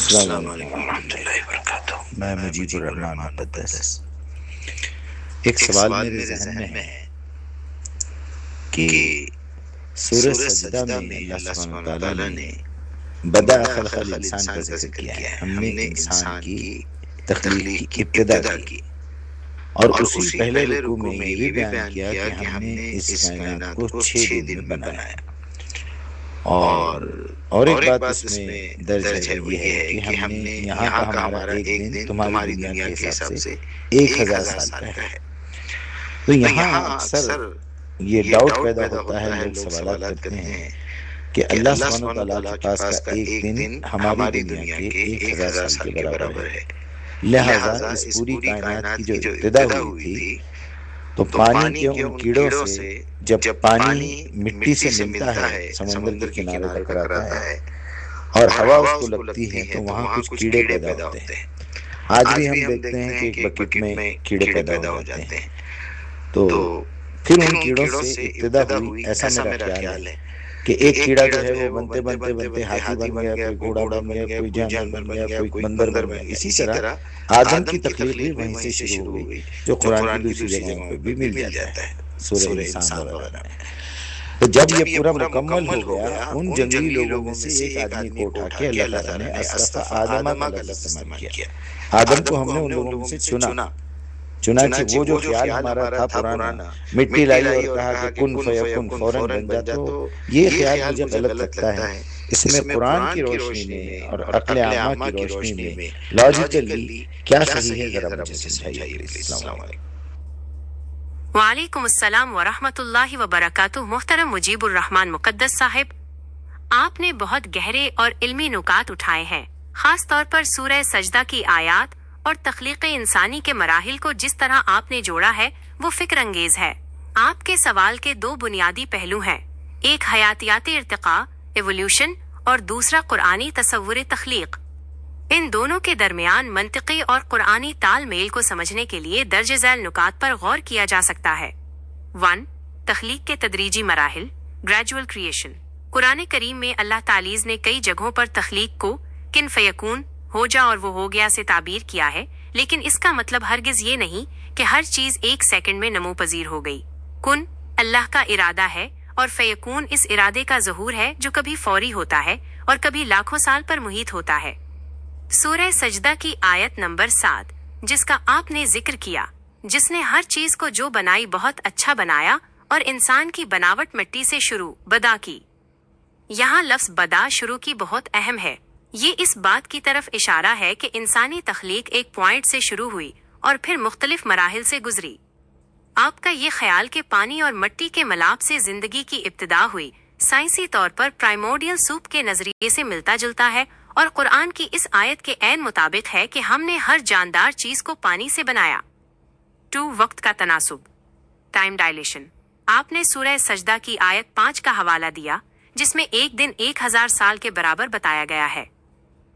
السلام علیکم ورحمۃ اللہ وبرکاتہ۔ میں مجیب الرحمن مقدس۔ ایک سوال میرے ذہن میں ہے کہ سورہ سجدہ میں اللہ سبحانہ وتعالیٰ نے بدأ خلق الانسان کا ذکر کیا ہے۔ ہم نے انسان کی تخلیق کی ابتدا کی، اور اسی پہلے رکوع میں یہ بھی بیان کیا کہ ہم نے اس کائنات کو 6 دن میں بنایا۔ اور ایک بات اس میں درج ہے، وہ یہ ہے کہ ہم نے یہاں کا ہمارا ایک دن تمہاری دنیا کے حساب سے 1000 سال کا ہے۔ تو یہاں اکثر یہ ڈاؤٹ پیدا ہوتا ہے، لوگ سوالات کرتے ہیں کہ اللہ سبحانہ وتعالیٰ کے پاس کا ایک دن ہماری دنیا کے 1000 سال کے برابر ہے، لہٰذا اس پوری کائنات کی جو ابتدا ہوئی تھی تو پانی کے ان کیڑوں سے جب پانی مٹی سے ملتا ہے، سمندر کے کنارے ٹکراتا ہے اور ہوا اس کو لگتی ہے تو وہاں کچھ کیڑے پیدا ہوتے ہیں۔ آج بھی ہم دیکھتے ہیں کہ ایک بکٹ میں کیڑے پیدا ہو جاتے ہیں۔ تو پھر ان کیڑوں سے ابتدا ہوئی، ایسا میرا خیال ہے کہ ایک کیڑا جو ہے وہ بنتے ہاتھی بن گیا، کوئی گھوڑا بن گیا، کوئی جانور بن گیا، کوئی بندر بن گیا۔ اسی طرح آدم کی تخلیق بھی وہیں سے شروع ہو گئی، جو قرآن کی دوسری جگہوں پہ بھی مل جاتا ہے، سورہ انسان وغیرہ میں۔ تو جب یہ پورا مکمل ہو گیا، ان جنگلی لوگوں میں سے ایک آدمی کو اٹھا کے اللہ تعالیٰ نے اسرف آدم کا لفظ استعمال کیا۔ آدم کو ہم نے ان لوگوں میں سے چنا، چنانچہ وہ جو خیال ہمارا تھا پرانا، مٹی لائی اور کہا کہ کن فیکن فوراً بن جا، تو یہ خیال مجھے غلط لگتا ہے۔ اس میں قرآن کی روشنی میں اور عقل عامہ کی روشنی میں لاجیکلی کیا صحیح ہے، ذرا مجھے سمجھائیے پلیز۔ السلام علیکم۔ وعلیکم السلام ورحمۃ اللہ وبرکاتہ۔ محترم مجیب الرحمن مقدس صاحب، آپ نے بہت گہرے اور علمی نکات اٹھائے ہیں، خاص طور پر سورہ سجدہ کی آیات اور تخلیق انسانی کے مراحل کو جس طرح آپ نے جوڑا ہے وہ فکر انگیز ہے۔ آپ کے سوال کے 2 بنیادی پہلو ہیں، ایک حیاتیاتی ارتقاء ایولیوشن اور دوسرا قرآنی تصور تخلیق۔ ان دونوں کے درمیان منطقی اور قرآنی تال میل کو سمجھنے کے لیے درج ذیل نکات پر غور کیا جا سکتا ہے۔ 1. تخلیق کے تدریجی مراحل، گریجول کریشن۔ قرآن کریم میں اللہ تعالیٰ نے کئی جگہوں پر تخلیق کو کن فیکون، ہو جا اور وہ ہو گیا سے تعبیر کیا ہے، لیکن اس کا مطلب ہرگز یہ نہیں کہ ہر چیز 1 سیکنڈ میں نمو پذیر ہو گئی۔ کن اللہ کا ارادہ ہے اور فیکون اس ارادے کا ظہور ہے جو کبھی فوری ہوتا ہے اور کبھی لاکھوں سال پر محیط ہوتا ہے۔ سورہ سجدہ کی آیت نمبر 7 جس کا آپ نے ذکر کیا، جس نے ہر چیز کو جو بنائی بہت اچھا بنایا اور انسان کی بناوٹ مٹی سے شروع بدا کی۔ یہاں لفظ بدا شروع کی بہت اہم ہے، یہ اس بات کی طرف اشارہ ہے کہ انسانی تخلیق ایک پوائنٹ سے شروع ہوئی اور پھر مختلف مراحل سے گزری۔ آپ کا یہ خیال کہ پانی اور مٹی کے ملاپ سے زندگی کی ابتدا ہوئی، سائنسی طور پر پرائمورڈیل سوپ کے نظریے سے ملتا جلتا ہے اور قرآن کی اس آیت کے عین مطابق ہے کہ ہم نے ہر جاندار چیز کو پانی سے بنایا۔ 2. وقت کا تناسب، ٹائم ڈائلیشن۔ آپ نے سورہ سجدہ کی آیت 5 کا حوالہ دیا جس میں ایک دن 1000 سال کے برابر بتایا گیا ہے۔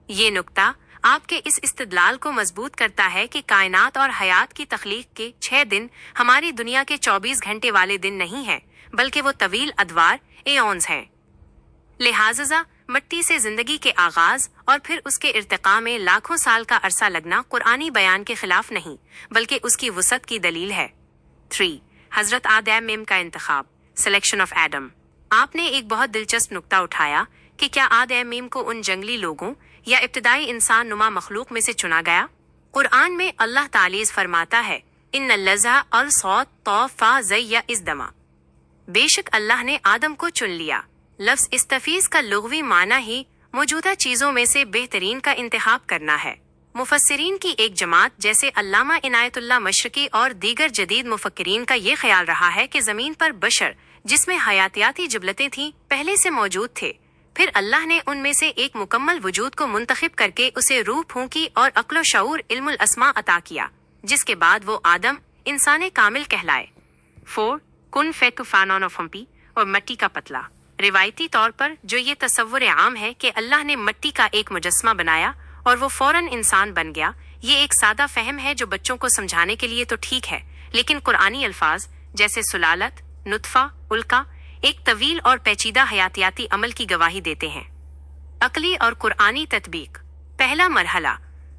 یہ نکتہ آپ کے اس استدلال کو مضبوط کرتا ہے کہ کائنات اور حیات کی تخلیق کے 6 دن ہماری دنیا کے 24 گھنٹے والے دن نہیں ہیں، بلکہ وہ طویل ادوار ایونز ہیں۔ لہٰذا مٹی سے زندگی کے آغاز اور پھر اس کے ارتقاء میں لاکھوں سال کا عرصہ لگنا قرآنی بیان کے خلاف نہیں، بلکہ اس کی وسعت کی دلیل ہے۔ 3. حضرت آدم کا انتخاب، سلیکشن آف ایڈم۔ آپ نے ایک بہت دلچسپ نکتہ اٹھایا کہ کیا آدم کو ان جنگلی لوگوں یا ابتدائی انسان نما مخلوق میں سے چنا گیا؟ قرآن میں اللہ تعالیٰ فرماتا ہے، ان اللذہ الصوت طوفا زی ازدما، بے شک اللہ نے آدم کو چن لیا۔ لفظ استفیض کا لغوی معنی ہی موجودہ چیزوں میں سے بہترین کا انتخاب کرنا ہے۔ مفسرین کی ایک جماعت جیسے علامہ عنایت اللہ مشرقی اور دیگر جدید مفکرین کا یہ خیال رہا ہے کہ زمین پر بشر جس میں حیاتیاتی جبلتیں تھیں پہلے سے موجود تھے، پھر اللہ نے ان میں سے ایک مکمل وجود کو منتخب کر کے اسے روح پھونکی اور عقل و شعور علم الاسماء عطا کیا، جس کے بعد وہ آدم انسان کامل کہلائے۔ 4. کن فیک فانون آف ہمپی اور مٹی کا پتلا۔ روایتی طور پر جو یہ تصور عام ہے کہ اللہ نے مٹی کا ایک مجسمہ بنایا اور وہ فوراً انسان بن گیا، یہ ایک سادہ فہم ہے جو بچوں کو سمجھانے کے لیے تو ٹھیک ہے، لیکن قرآنی الفاظ جیسے سلالت، نطفہ، علقہ ایک طویل اور پیچیدہ حیاتیاتی عمل کی گواہی دیتے ہیں۔ عقلی اور قرآنی تطبیق۔ پہلا مرحلہ،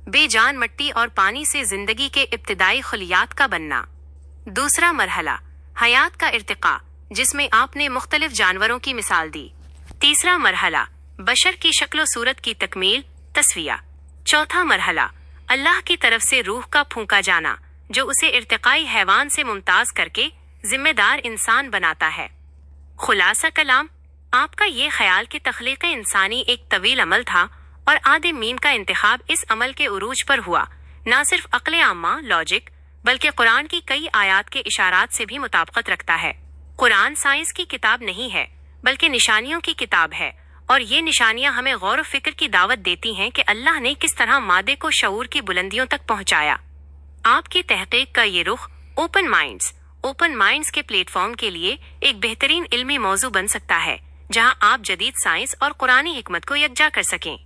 بے جان مٹی اور پانی سے زندگی کے ابتدائی خلیات کا بننا۔ دوسرا مرحلہ، حیات کا ارتقاء، جس میں آپ نے مختلف جانوروں کی مثال دی۔ تیسرا مرحلہ، بشر کی شکل و صورت کی تکمیل، تسویہ۔ چوتھا مرحلہ، اللہ کی طرف سے روح کا پھونکا جانا، جو اسے ارتقائی حیوان سے ممتاز کر کے ذمہ دار انسان بناتا ہے۔ خلاصہ کلام، آپ کا یہ خیال کہ تخلیق انسانی ایک طویل عمل تھا اور آدم مین کا انتخاب اس عمل کے عروج پر ہوا، نہ صرف عقل عامہ لاجک بلکہ قرآن کی کئی آیات کے اشارات سے بھی مطابقت رکھتا ہے۔ قرآن سائنس کی کتاب نہیں ہے بلکہ نشانیوں کی کتاب ہے، اور یہ نشانیاں ہمیں غور و فکر کی دعوت دیتی ہیں کہ اللہ نے کس طرح مادے کو شعور کی بلندیوں تک پہنچایا۔ آپ کی تحقیق کا یہ رخ اوپن مائنڈز کے پلیٹ فارم کے لیے ایک بہترین علمی موضوع بن سکتا ہے، جہاں آپ جدید سائنس اور قرآنی حکمت کو یکجا کر سکیں۔